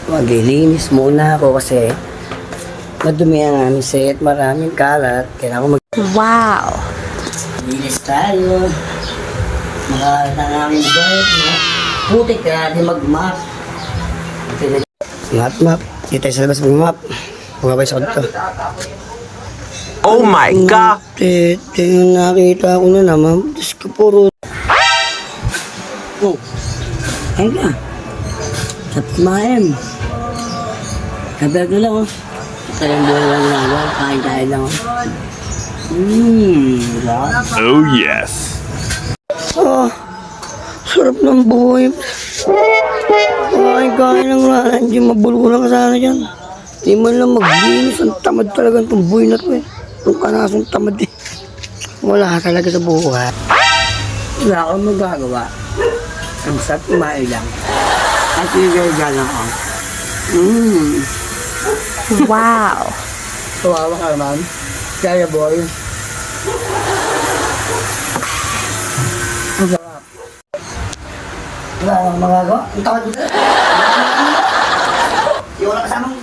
Maglilinis muna ako kasi madumi ang aming set, maraming kalat. Kailangan Wow! maglinis tayo. Makalat ang aming bike. Putik kaya natin mag-map. Map. Dito tayo sa labas mag-map. Pagkabay sa kanto. Oh my God! Yung nakita ko na naman. Diyos ko puro. Oh. Ayun ka. Sa kumain. Kaberdo lang oh. Kayang buhay lang ginagawa. Kain-kain lang oh. Oh yes! Ah, sarap ng buhay. Kain-kain lang wala. Hindi mabulgo ka sana dyan. Di man lang maglinis. Ang tamad talaga itong buhay na to eh. Itong kanasong tamad eh. Wala talaga sa buhay. Wala akong magagawa. Ang sarap kumain lang. At i-gaya lang ako. Wow! Kawawa ka naman. Kaya boy. Ang sarap. Wala akong magagawa. Ang tamad dito. Yung wala kasamang